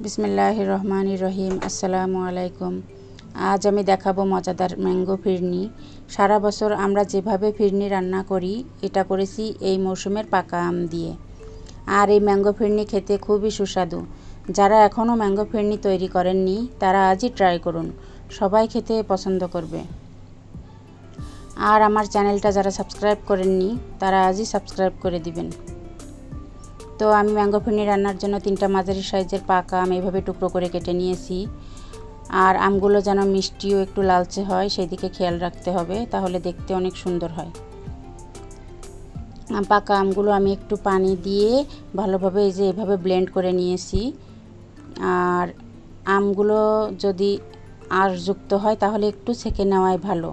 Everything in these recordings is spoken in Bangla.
বিসমিল্লাহির রহমানির রহিম। আসসালামু আলাইকুম। আজ আমি দেখাবো মজাদার ম্যাঙ্গো ফিরনি। সারা বছর আমরা যেভাবে ফিরনি রান্না করি, এটা করেছি এই মৌসুমের পাকা আম দিয়ে। আর এই ম্যাঙ্গো ফিরনি খেতে খুবই সুস্বাদু। যারা এখনও ম্যাঙ্গো ফিরনি তৈরি করেননি, তারা আজই ট্রাই করুন। সবাই খেতে পছন্দ করবে। আর আমার চ্যানেলটা যারা সাবস্ক্রাইব করেননি, তারা আজই সাবস্ক্রাইব করে দিবেন। তো আমি ম্যাঙ্গো ফিরনি রান্নার জন্য 3টা মাঝারি সাইজের পাকা আম এইভাবে টুকরো করে কেটে নিয়েছি। আর আমগুলো যেন মিষ্টিও একটু লালচে হয়, সেই দিকে খেয়াল রাখতে হবে, তাহলে দেখতে অনেক সুন্দর হয়। পাকা আমগুলো আমি একটু পানি দিয়ে ভালোভাবে এই যে এভাবে ব্লেন্ড করে নিয়েছি। আর আমগুলো যদি আঁশযুক্ত হয় তাহলে একটু ছেঁকে নেওয়াই ভালো।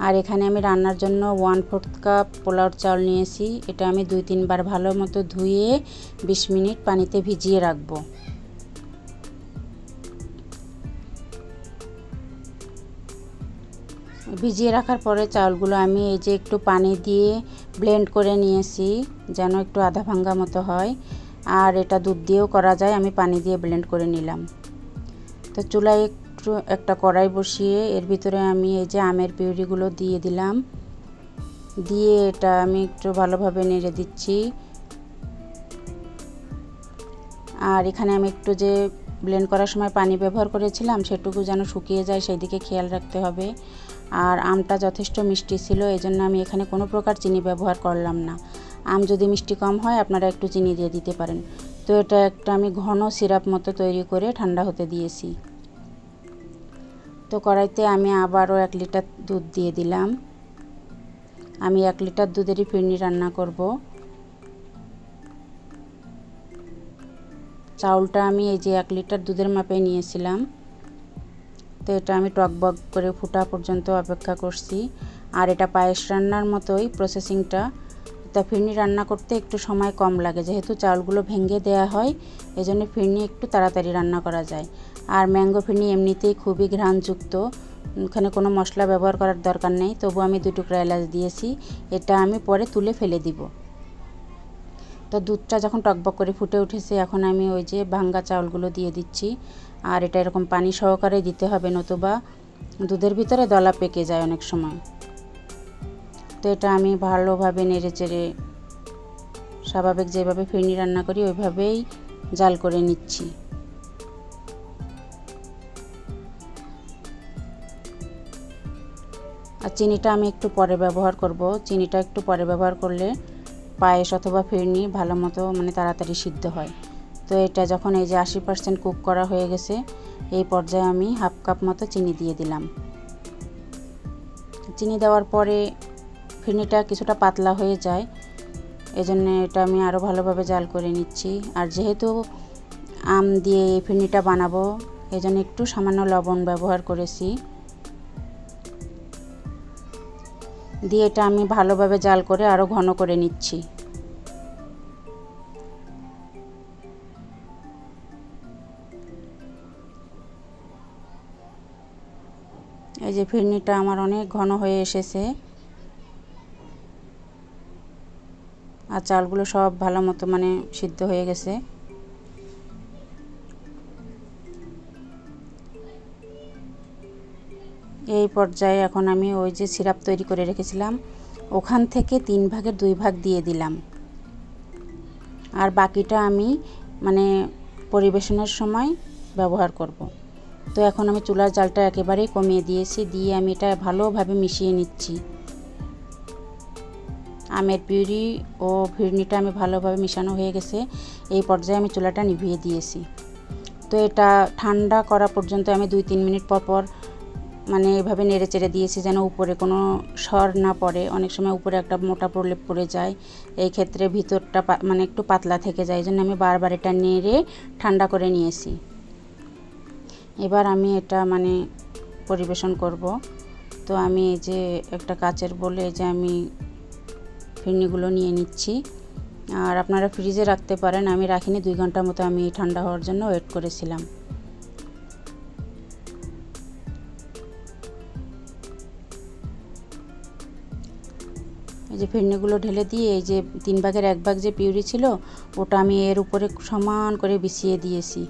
আর এখানে আমি রান্নার জন্য 1/4 কাপ পোলাওর চাল নিয়েছি। এটা আমি 2-3 বার ভালো মতো ধুয়ে 20 মিনিট পানিতে ভিজিয়ে রাখবো। ভিজিয়ে রাখার পরে চাউলগুলো আমি এই যে একটু পানি দিয়ে ব্লেন্ড করে নিয়েছি, যেন একটু আধা ভাঙ্গা মতো হয়। আর এটা দুধ দিয়েও করা যায়, আমি পানি দিয়ে ব্লেন্ড করে নিলাম। তো চুলায় একটা কড়াই বসিয়ে এর ভিতরে আমি এই যে আমের পিউরিগুলো দিয়ে দিলাম। দিয়ে এটা আমি একটু ভালোভাবে নেড়ে দিচ্ছি। আর এখানে আমি একটু যে ব্লেন্ড করার সময় পানি ব্যবহার করেছিলাম, সেটুকু যেন শুকিয়ে যায়, সেই দিকে খেয়াল রাখতে হবে। আর আমটা যথেষ্ট মিষ্টি ছিল, এই জন্য আমি এখানে কোনো প্রকার চিনি ব্যবহার করলাম না। আম যদি মিষ্টি কম হয়, আপনারা একটু চিনি দিয়ে দিতে পারেন। তো এটা একটা আমি ঘন সিরাপ মতো তৈরি করে ঠান্ডা হতে দিয়েছি। তো কড়াইতে আমি আবারও 1 লিটার দুধ দিয়ে দিলাম। আমি 1 লিটার দুধেরই ফিরনি রান্না করব। চাউলটা আমি এই যে 1 লিটার দুধের মাপে নিয়েছিলাম। তো এটা আমি টকবক করে ফুটা পর্যন্ত অপেক্ষা করছি। আর এটা পায়েস রান্নার মতোই প্রসেসিংটা। তা ফিরনি রান্না করতে একটু সময় কম লাগে, যেহেতু চাউলগুলো ভেঙে দেওয়া হয়, এজন্য ফিরনি একটু তাড়াতাড়ি রান্না করা যায়। আর ম্যাঙ্গো ফিরনি এমনিতেই খুবই ঘ্রাণযুক্ত, এখানে কোনো মশলা ব্যবহার করার দরকার নেই। তবু আমি 2 টুকরা এলাচ দিয়েছি, এটা আমি পরে তুলে ফেলে দিব। তো দুধটা যখন টকবক করে ফুটে উঠেছে, এখন আমি ওই যে ভাঙ্গা চাউলগুলো দিয়ে দিচ্ছি। আর এটা এরকম পানি সহকারে দিতে হবে, নতুবা দুধের ভিতরে দলা পেকে যায় অনেক সময়। তো এটা আমি ভালোভাবে নেড়ে চেড়ে স্বাভাবিক যেভাবে ফিরনি রান্না করি ওইভাবেই জাল করে নিচ্ছি। আর চিনিটা আমি একটু পরে ব্যবহার করব। চিনিটা একটু পরে ব্যবহার করলে পায়েস অথবা ফিরনি ভালো মতো তাড়াতাড়ি সিদ্ধ হয়। তো এটা যখন এই যে 80% কুক করা হয়ে গেছে, এই পর্যায়ে আমি 1/2 কাপ মতো চিনি দিয়ে দিলাম। চিনি দেওয়ার পরে ফিরনিটা কিছুটা পাতলা হয়ে যায়, এজন্য এটা আমি আরও ভালোভাবে জাল করে নিচ্ছি। আর যেহেতু আম দিয়ে এই ফিরনিটা বানাবো, এজন্য একটু সামান্য লবণ ব্যবহার করেছি। দিয়ে এটা আমি ভালোভাবে জাল করে আরও ঘন করে নিচ্ছি। এই যে ফিরনিটা আমার অনেক ঘন হয়ে এসেছে। আর চালগুলো সব ভালো মতো সিদ্ধ হয়ে গেছে। এই পর্যায়ে এখন আমি ওই যে সিরাপ তৈরি করে রেখেছিলাম, ওখান থেকে 3 ভাগের 2 ভাগ দিয়ে দিলাম। আর বাকিটা আমি পরিবেশনের সময় ব্যবহার করব। তো এখন আমি চুলার জালটা একেবারেই কমিয়ে দিয়েছি, দিয়ে আমি এটা ভালোভাবে মিশিয়ে নিচ্ছি। আমের পিউরি ও ফিরনিটা আমি ভালোভাবে মিশানো হয়ে গেছে। এই পর্যায়ে আমি চুলাটা নিভিয়ে দিয়েছি। তো এটা ঠান্ডা করা পর্যন্ত আমি 2-3 মিনিট পর পর এভাবে নেড়ে চেড়ে দিয়েছি, যেন উপরে কোনো সর না পড়ে। অনেক সময় উপরে একটা মোটা প্রলেপ পড়ে যায়, এই ক্ষেত্রে ভিতরটা একটু পাতলা থেকে যায়, এই জন্য আমি বারবার এটা নেড়ে ঠান্ডা করে নিয়েছি। এবার আমি এটা পরিবেশন করব। তো আমি এই যে একটা কাচের বলে যে আমি ফিরনিগুলো নিয়ে নিচ্ছি। আর আপনারা ফ্রিজে রাখতে পারেন, আমি রাখিনি, 2 ঘন্টার মতো আমি ঠান্ডা হওয়ার জন্য ওয়েট করেছিলাম। এই যে ফিরনিগুলো ঢেলে দিয়ে এই যে 3 ভাগের 1 ভাগ যে পিউরি ছিল, ওটা আমি এর উপরে সমান করে বিছিয়ে দিয়েছি।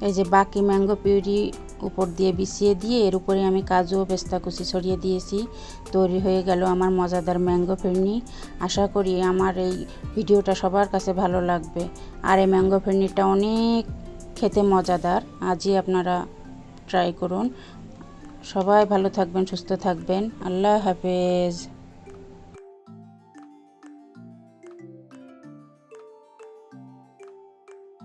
এই যে বাকি ম্যাঙ্গো পিউরি উপর দিয়ে বিছিয়ে দিয়ে এর উপরে আমি কাজু ও পেস্তা কুচি ছড়িয়ে দিয়েছি। তৈরি হয়ে গেল আমার মজাদার ম্যাঙ্গো ফিরনি। আশা করি আমার এই ভিডিওটা সবার কাছে ভালো লাগবে। আর এই ম্যাঙ্গো ফিরনিটা অনেক খেতে মজাদার, আজই আপনারা ট্রাই করুন। সবাই ভালো থাকবেন, সুস্থ থাকবেন। আল্লাহ হাফেজ।